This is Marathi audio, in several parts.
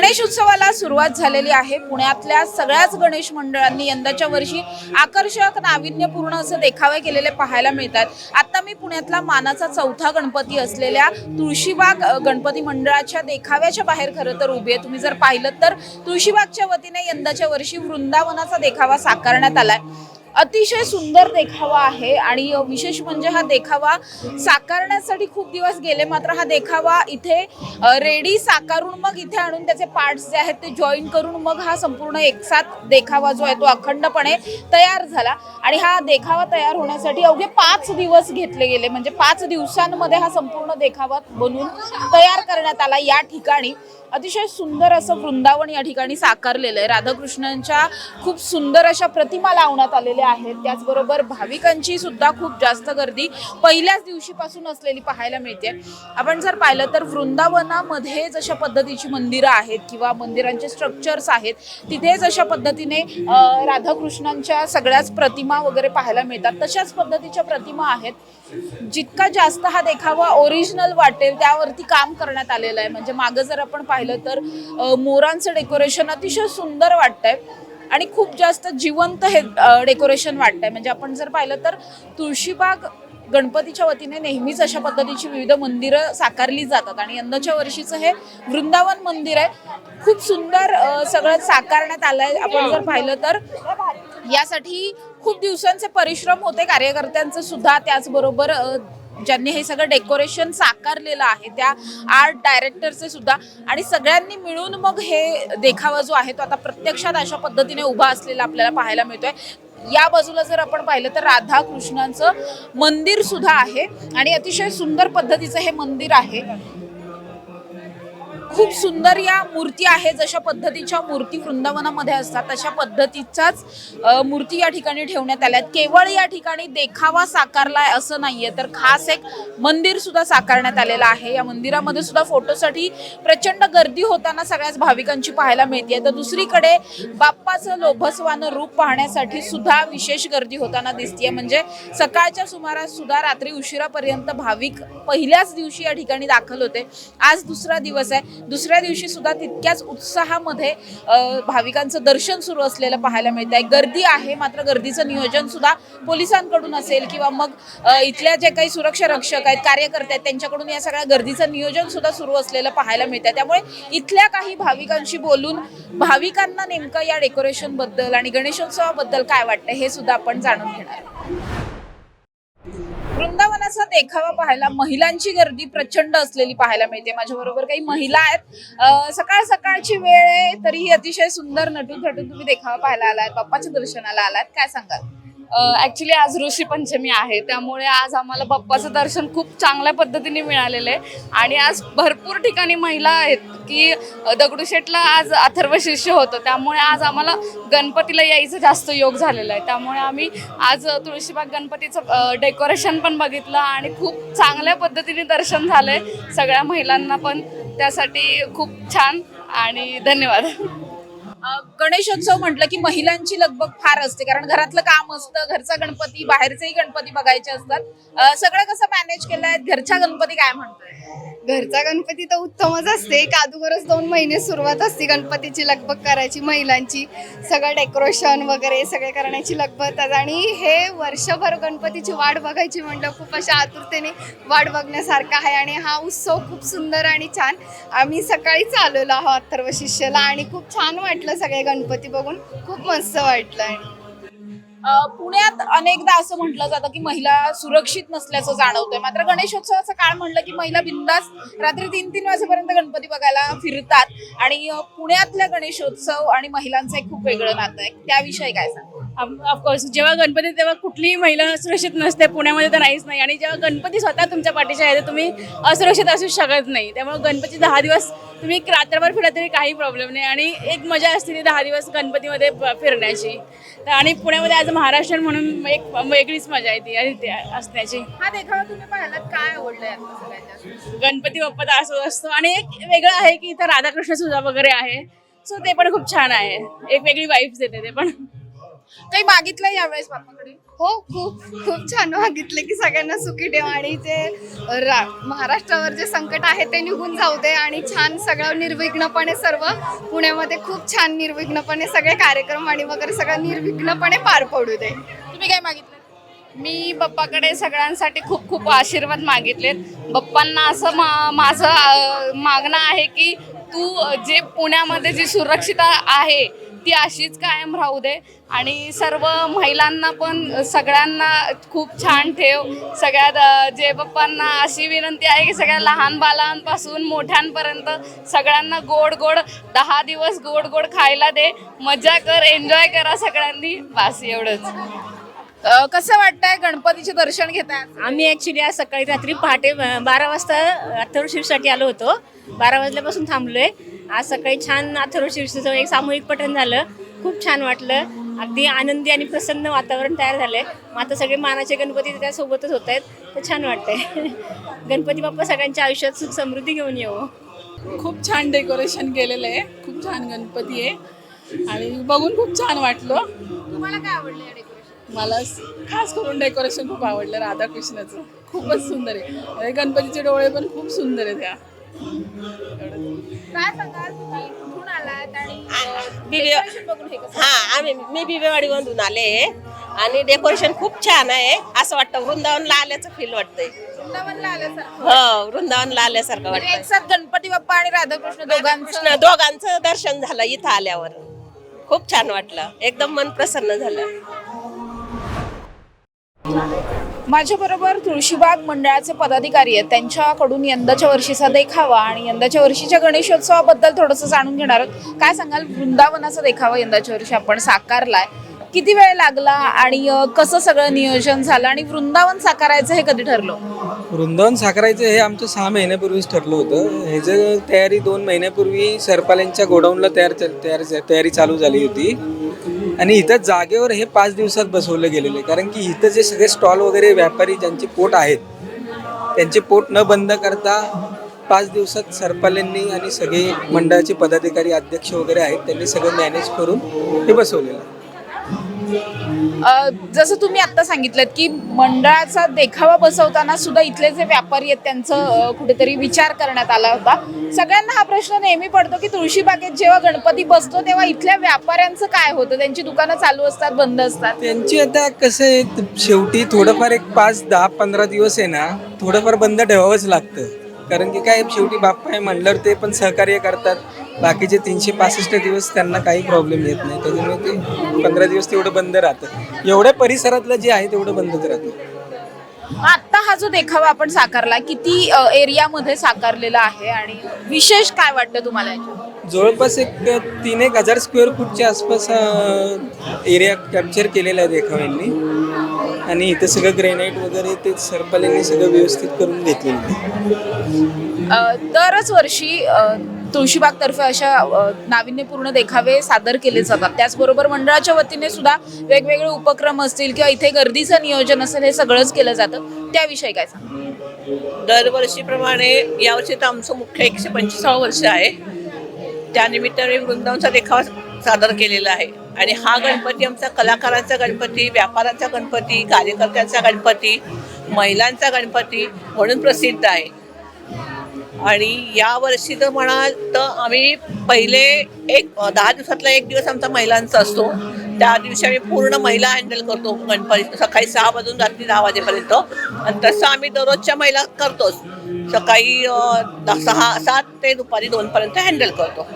गणेश उत्सवाला सुरुवात झालेली आहे। पुण्यातल्या सगळ्याच गणेश मंडळांनी यंदाच्या वर्षी आकर्षक नाविन्यपूर्ण असे देखावे केलेले पाहायला मिळतात। आता मी पुण्यातला मानाचा चौथा गणपती असलेल्या तुळशीबाग गणपती मंडळाच्या देखाव्याच्या बाहेर खरं तर उभी आहे। तुम्ही जर पाहिलं तर तुळशीबागच्या वतीने यंदाच्या वर्षी वृंदावनाचा देखावा साकारण्यात आलाय। अतिशय सुंदर देखावा आहे आणि विशेष म्हणजे हा देखावा साकारण्यासाठी खूप दिवस गेले, मात्र हा देखावा इथे रेडी साकारून मग इथे आणून त्याचे पार्ट्स जे आहेत ते जॉईन करून मग हा संपूर्ण एकसाथ देखावा जो आहे तो अखंडपणे तयार झाला। आणि हा देखावा तयार होण्यासाठी अवघे 5 दिवस घेतले गेले, म्हणजे 5 दिवसांमध्ये हा संपूर्ण देखावा बनवून तयार करण्यात आला। या ठिकाणी अतिशय सुंदर असं वृंदावन या ठिकाणी साकारलेलं आहे। राधाकृष्णांच्या खूप सुंदर अशा प्रतिमा लावण्यात आलेल्या आहेत। त्याचबरोबर भाविकांची सुद्धा खूप जास्त गर्दी पहिल्याच दिवशीपासून असलेली पाहायला मिळते। आपण जर पाहिलं तर वृंदावनामध्ये जशा पद्धतीची मंदिरं आहेत किंवा मंदिरांचे स्ट्रक्चर्स आहेत, तिथे जशा पद्धतीने राधाकृष्णांच्या सगळ्याच प्रतिमा वगैरे पाहायला मिळतात, तशाच पद्धतीच्या प्रतिमा आहेत। जितका जास्त हा देखावा ओरिजिनल वाटेल त्यावरती काम करण्यात आलेलं आहे। म्हणजे मागं जर आपण पाहिलं तर मोरांचं डेकोरेशन अतिशय सुंदर वाटतंय आणि खूप जास्त जिवंत हे डेकोरेशन वाटतंय। म्हणजे आपण जर पाहिलं तर तुळशीबाग गणपतीच्या वतीने नेहमीच अशा पद्धतीची विविध मंदिरं साकारली जातात आणि यंदाच्या वर्षीचं हे वृंदावन मंदिर आहे। खूप सुंदर सगळं साकारण्यात आलंय। आपण जर पाहिलं तर यासाठी खूप दिवसांचे परिश्रम होते कार्यकर्त्यांचे सुद्धा, त्याचबरोबर ज्यांनी हे सगळं डेकोरेशन साकारलेलं आहे त्या आर्ट डायरेक्टरचे सुद्धा, आणि सगळ्यांनी मिळून मग हे देखावा जो आहे तो आता प्रत्यक्षात अशा पद्धतीने उभा असलेला आपल्याला पाहायला मिळतोय। या बाजूला जर आपण पाहिलं तर राधा कृष्णांचं मंदिर सुद्धा आहे आणि अतिशय सुंदर पद्धतीचं हे मंदिर आहे। खूप सुंदर या मूर्ती आहे, जशा पद्धतीच्या मूर्ती वृंदावनामध्ये असतात तशा पद्धतीचाच मूर्ती या ठिकाणी ठेवण्यात आल्यात। केवळ या ठिकाणी देखावा साकारलाय असं नाहीये, तर खास एक मंदिर सुद्धा साकारण्यात आलेलं आहे। या मंदिरामध्ये सुद्धा फोटोसाठी प्रचंड गर्दी होताना सगळ्याच भाविकांची पाहायला मिळते। तर दुसरीकडे बाप्पाचं लोभसवानं रूप पाहण्यासाठी सुद्धा विशेष गर्दी होताना दिसतीये। म्हणजे सकाळच्या सुमारास सुद्धा रात्री उशिरापर्यंत भाविक पहिल्याच दिवशी या ठिकाणी दाखल होते। आज दुसरा दिवस आहे, दुसऱ्या दिवशी सुद्धा तितक्याच उत्साहामध्ये भाविकांचं दर्शन सुरू असलेलं पाहायला मिळत आहे। गर्दी आहे, मात्र गर्दीचं नियोजन सुद्धा पोलिसांकडून असेल किंवा मग इथल्या जे काही सुरक्षा रक्षक आहेत, कार्यकर्ते आहेत, त्यांच्याकडून या सगळ्या गर्दीचं नियोजन सुद्धा सुरू असलेलं पाहायला मिळत आहे। त्यामुळे इथल्या काही भाविकांशी बोलून भाविकांना नेमकं या डेकोरेशन बद्दल आणि गणेशोत्सवाबद्दल काय वाटतं हे सुद्धा आपण जाणून घेणार। वृंदावनाचा देखावा पाहायला महिलांची गर्दी प्रचंड असलेली पाहायला मिळते। माझ्या बरोबर काही महिला आहेत। सकाळ सकाळची वेळ आहे तरीही अतिशय सुंदर नटून थटून तुम्ही देखावा पाहायला आलात, बाप्पाच्या दर्शनाला आलात, काय सांगाल? ॲक्च्युली आज ऋषी पंचमी आहे, त्यामुळे आज आम्हाला बाप्पाचं दर्शन खूप चांगल्या पद्धतीने मिळालेलं आहे। आणि आज भरपूर ठिकाणी महिला आहेत की दगडूशेठला आज अथर्व शिष्य होतं, त्यामुळे आज आम्हाला गणपतीला यायचं जास्त योग झालेलं आहे। त्यामुळे आम्ही आज तुळशीबाग गणपतीचं डेकोरेशन पण बघितलं आणि खूप चांगल्या पद्धतीने दर्शन झालंय सगळ्या महिलांना पण, त्यासाठी खूप छान आणि धन्यवाद। गणेशोत्सव म्हटलं की महिलांची लगबग फार असते, कारण घरातलं काम असतं, घरचा गणपती, बाहेरचेही गणपती बघायचे असतात। सगळं कसं मॅनेज केलंय? घरचा गणपती काय म्हणतोय? घरचा गणपती तर उत्तमच असते। अगोदरच 2 महिने सुरुवात असते गणपतीची लगबग करायची, महिलांची सगळं डेकोरेशन वगैरे सगळे करण्याची लगबग, आणि हे वर्षभर गणपतीची वाट बघायची म्हटलं खूप अशा आतुरतेने वाट बघण्यासारखं आहे। आणि हा उत्सव खूप सुंदर आणि छान, आम्ही सकाळीच आलेलो आहोत अथर्व शिष्यला आणि खूप छान वाटलं, सगळे गणपती बघून खूप मस्त वाटलं। पुण्यात अनेकदा असं म्हटलं जातं की महिला सुरक्षित नसल्याचं जाणवतंय, मात्र गणेशोत्सवाचा काळ म्हणलं की महिला बिंदास रात्री 3-3 वाजेपर्यंत गणपती बघायला फिरतात। आणि पुण्यातल्या गणेशोत्सव आणि महिलांचं एक खूप वेगळं नातं आहे, त्याविषयी काय सांग? ऑफकोर्स जेव्हा गणपती तेव्हा कुठलीही महिला सुरक्षित नसते, पुण्यामध्ये तर नाहीच नाही। आणि जेव्हा गणपती स्वतः तुमच्या पाठीशी आहे तर तुम्ही असुरक्षित असू शकत नाही। त्यामुळे गणपती 10 दिवस तुम्ही रात्रभर फिरला तरी काही प्रॉब्लेम नाही आणि एक मजा असते ती 10 दिवस गणपतीमध्ये फिरण्याची। आणि पुण्यामध्ये ॲज अ महाराष्ट्रीयन म्हणून एक वेगळीच मजा येते आणि ते असण्याची। हा देखावा तुम्ही पाहिलात, काय आवडलंय आता सगळ्यात जास्त? गणपती बाप्पाचा असं असतो आणि एक वेगळं आहे की इथं राधाकृष्ण सुद्धा वगैरे आहे, सो ते पण खूप छान आहे, एक वेगळी वाईब्स देते ते पण। काही मागितलं यावेळेस बाप्पाकडे? हो, खूप खूप छान मागितले की सगळ्यांना सुखी ठेव आणि जे महाराष्ट्रावर जे संकट आहे ते निघून जाऊ दे आणि छान सगळं निर्विघ्नपणे सर्व पुण्यामध्ये खूप छान निर्विघ्नपणे सगळे कार्यक्रम आणि वगैरे सगळं निर्विघ्नपणे पार पडू दे. तुम्ही काय मागितलं? मी बाप्पाकडे सगळ्यांसाठी खूप खूप आशीर्वाद मागितलेत. बाप्पांना असं माझं मागणं आहे की तू जे पुण्यामध्ये जी सुरक्षितता आहे ती अशीच कायम राहू दे आणि सर्व महिलांना पण सगळ्यांना खूप छान ठेव. सगळ्यात जे बाप्पांना अशी विनंती आहे की सगळ्या लहान बालांपासून मोठ्यांपर्यंत सगळ्यांना गोड गोड 10 दिवस गोड गोड खायला दे, मजा कर, एन्जॉय करा सगळ्यांनी, बस एवढंच. कसं वाटतंय गणपतीचे दर्शन घेताय? आम्ही ॲक्च्युली आज सकाळी रात्री पहाटे 12 वाजता अथर्वशीर्षसाठी आलो होतो. 12 वाजल्यापासून थांबलोय. आज सकाळी छान अथर्वशीर्षचं एक सामूहिक पठण झालं. खूप छान वाटलं. अगदी आनंदी आणि प्रसन्न वातावरण तयार झालंय. मग आता सगळे मानाचे गणपती त्यासोबतच होत आहेत, तर छान वाटतंय. गणपती बाप्पा सगळ्यांच्या आयुष्यात सुख समृद्धी घेऊन येऊ. खूप छान डेकोरेशन केलेलं आहे. खूप छान गणपती आहे आणि बघून खूप छान वाटलं. तुम्हाला काय आवडलं या डेकोरेशन? मला खास करून डेकोरेशन खूप आवडलं राधाकृष्णाचं. खूपच सुंदर आहे आणि गणपतीचे डोळे पण खूप सुंदर आहेत. त्या काय सांगाल तुम्ही कुठून आलात आणि बिबे decoration बघून हे कसं? मी बिबेवाडीमधून आले आणि डेकोरेशन खूप छान आहे. असं वाटतं वृंदावनला आल्याचं फील वाटतंय. वृंदावनला आल्यासारखं. हो, वृंदावनला आल्यासारखं म्हणजे वाटतं. एकसाथ गणपती बाप्पा आणि राधाकृष्ण दोघांचं. कृष्ण दोघांचं दर्शन झालं इथं आल्यावर. खूप छान वाटलं. एकदम मन प्रसन्न झालं. माझ्याबरोबर तुळशीबाग मंडळाचे पदाधिकारी आहेत. त्यांच्याकडून यंदाच्या वर्षीचा देखावा आणि यंदाच्या वर्षीच्या गणेशोत्सवाबद्दल थोडंसं जाणून घेणार आहोत. काय सांगाल, वृंदावनाचा देखावा यंदाच्या वर्षी आपण साकारलाय, किती वेळ लागला आणि कसं सगळं नियोजन झालं आणि वृंदावन साकारायचं हे कधी ठरलं? वृंदावन साकारायचं हे आमचं 6 महिन्यापूर्वीच ठरलं होतं. ह्याचं तयारी 2 महिन्यापूर्वी सरपाल्यांच्या गोडाऊनला तयारी चालू झाली होती आणि इथं जागेवर हे 5 दिवसात बसवलं गेलेलं आहे. कारण की इथं जे सगळे स्टॉल वगैरे व्यापारी ज्यांचे पोट आहेत त्यांचे पोट न बंद करता 5 दिवसात सरपाल्यांनी आणि सगळे मंडळाचे पदाधिकारी अध्यक्ष वगैरे आहेत त्यांनी सगळं मॅनेज करून हे बसवलेलं आहे. जसं तुम्ही आता सांगितलं की मंडळाचा देखावा बसवताना सुद्धा इथले जे व्यापारी आहेत त्यांचं कुठेतरी विचार करण्यात आला होता. सगळ्यांना हा प्रश्न नेहमी पडतो की तुळशीबागेत जेव्हा गणपती बसतो तेव्हा इथल्या व्यापाऱ्यांचं काय होतं? त्यांची दुकानं चालू असतात, बंद असतात. त्यांची आता कसं आहे, शेवटी थोडंफार एक 5, 10, 15 दिवस आहे ना थोडंफार बंद ठेवावंच लागतं. कारण की काय, शेवटी बाप्पा आहे म्हणल्यावर ते पण सहकार्य करतात. बाकीचे 365 दिवस त्यांना काही प्रॉब्लेम येत नाही. त्याच्यामुळे ते 15 दिवस तेवढं बंद राहतं. एवढ्या परिसरातलं जे आहे तेवढं बंदच राहतं. आता हा जो देखावा आपण साकारला, किती एरियामध्ये साकारलेला आहे आणि विशेष काय वाटतं तुम्हाला याच्यात? जवळपास एक 3-1 हजार स्क्वेअर फूटच्या आसपास एरिया कॅप्चर केलेला आहे देखाव्यांनी आणि इथं सगळं ग्रेनाईट वगैरे ते सरपाल्यांनी सगळं व्यवस्थित करून घेतलेलं आहे. दरच वर्षी तुळशीबागतर्फे अशा नाविन्यपूर्ण देखावे सादर केले जातात. त्याचबरोबर मंडळाच्या वतीने सुद्धा वेगवेगळे उपक्रम असतील किंवा इथे गर्दीचं नियोजन असेल, हे सगळंच केलं जातं. त्याविषयी काय सांगा? दरवर्षीप्रमाणे यावर्षी तर आमचं मुख्य 125 वर्ष आहे. त्यानिमित्ताने वृंदावनचा देखावा सादर केलेला आहे आणि हा गणपती आमचा कलाकारांचा गणपती, व्यापाराचा गणपती, कार्यकर्त्यांचा गणपती, महिलांचा गणपती म्हणून प्रसिद्ध आहे. आणि या वर्षी तर म्हणाल तर आम्ही पहिले 10 दिवसातला 1 दिवस आमचा महिलांचा असतो. त्या दिवशी आम्ही पूर्ण महिला हँडल करतो गणपती, सकाळी 6 वाजून रात्री 10 वाजेपर्यंत. आणि तसं आम्ही दररोजच्या महिला करतोच. सकाळी 7 ते दुपारी 2 पर्यंत हँडल करतो.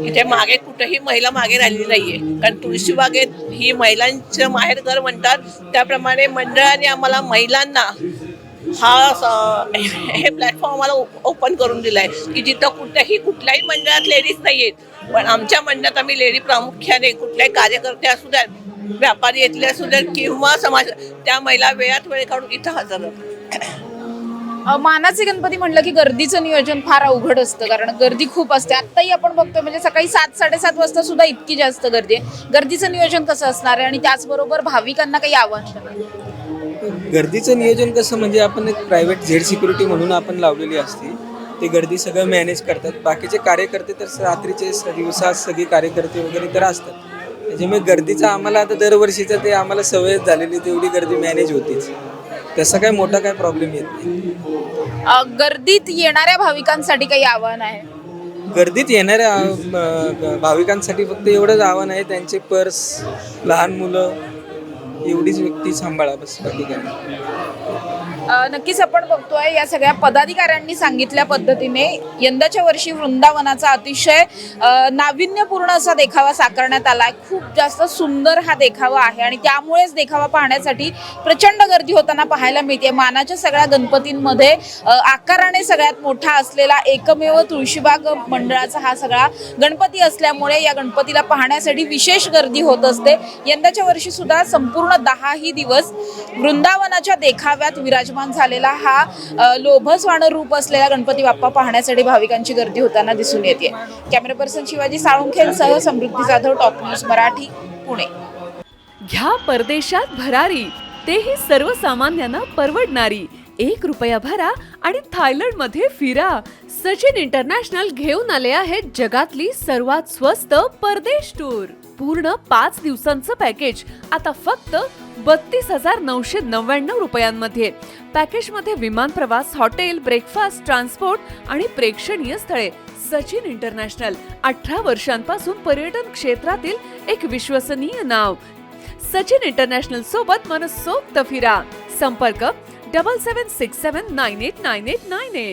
इथे मागे कुठेही महिला मागे राहिलेली नाहीये. कारण तुळशीबागेत ही महिलांचं माहेरघर म्हणतात, त्याप्रमाणे मंडळाने आम्हाला महिलांना हे प्लॅटफॉर्म आम्हाला ओपन करून दिलाय की जिथं कुठल्याही मंडळात लेडीज नाही आहेत, पण आमच्या मंडळात आम्ही लेडी प्रामुख्याने कुठल्याही कार्यकर्ते असू द्यात, व्यापारी येथले असू द्यात किंवा समाज, त्या महिला वेळात वेळ काढून इथं हजर होतात. मानाचे गणपती म्हटलं की गर्दीचं नियोजन फार अवघड असतं, कारण गर्दी खूप असते. आत्ताही आपण बघतोय, म्हणजे सकाळी 7-7:30 वाजता सुद्धा इतकी जास्त गर्दी आहे. गर्दीचं नियोजन कसं असणार आहे आणि त्याचबरोबर भाविकांना काही आव्हान? गर्दीचं नियोजन कसं, म्हणजे आपण एक प्रायव्हेट झेड सिक्युरिटी म्हणून आपण लावलेली असते. ते गर्दी सगळं मॅनेज करतात. बाकीचे कार्यकर्ते तर रात्रीचे दिवसात सगळे कार्यकर्ते वगैरे तर असतात. त्याच्यामुळे गर्दीचं आम्हाला आता दरवर्षीचं ते आम्हाला सवयच झालेली, तेवढी गर्दी मॅनेज होतीच. तसं काय मोठा काय प्रॉब्लेम येत नाही. गर्दीत येणाऱ्या भाविकांसाठी काही आव्हान आहे? गर्दीत येणाऱ्या भाविकांसाठी फक्त एवढंच आव्हान आहे, त्यांचे पर्स, लहान मुलं एवढीच व्यक्ती सांभाळा, बस बाकी काय नाही. नक्कीच आपण बघतोय या सगळ्या पदाधिकाऱ्यांनी सांगितल्या पद्धतीने यंदाच्या वर्षी वृंदावनाचा अतिशय नाविन्यपूर्ण असा देखावा साकारण्यात आलाय. खूप जास्त सुंदर हा देखावा आहे आणि त्यामुळेच देखावा पाहण्यासाठी प्रचंड गर्दी होताना पाहायला मिळते. मानाच्या सगळ्या गणपतींमध्ये आकाराने सगळ्यात मोठा असलेला एकमेव तुळशीबाग मंडळाचा हा सगळा गणपती असल्यामुळे या गणपतीला पाहण्यासाठी विशेष गर्दी होत असते. यंदाच्या वर्षी सुद्धा संपूर्ण 10 दिवस वृंदावनाच्या देखाव्यात विराजमान झालेला हा लोभसवाण रूप असलेला गणपती बाप्पा पाहण्यासाठी भाविकांची गर्दी होताना दिसून येते. कॅमेरा पर्सन शिवाजी साळुंखेसह समृद्धी जाधव, टॉप न्यूज मराठी, पुणे. घ्या परदेशात भरारी, तेही सर्वसामान्यांना परवडणारी. 1 रुपया भरा आणि थायलंडमध्ये फिरा. सचिन इंटरनॅशनल घेऊन आले आहेत जगातली सर्वात स्वस्त परदेश टूर. पूर्ण 5 दिवसांचं पॅकेज आता फक्त 32,999 रुपयांमध्ये. पॅकेजमध्ये विमान प्रवास, हॉटेल, ब्रेकफास्ट, ट्रान्सपोर्ट आणि प्रेक्षणीय स्थळे. सचिन इंटरनॅशनल 18 वर्षांपासून पर्यटन क्षेत्रातील एक विश्वसनीय नाव. सचिन इंटरनॅशनल सोबत मनसोक्त फिरा. संपर्क 7767989898.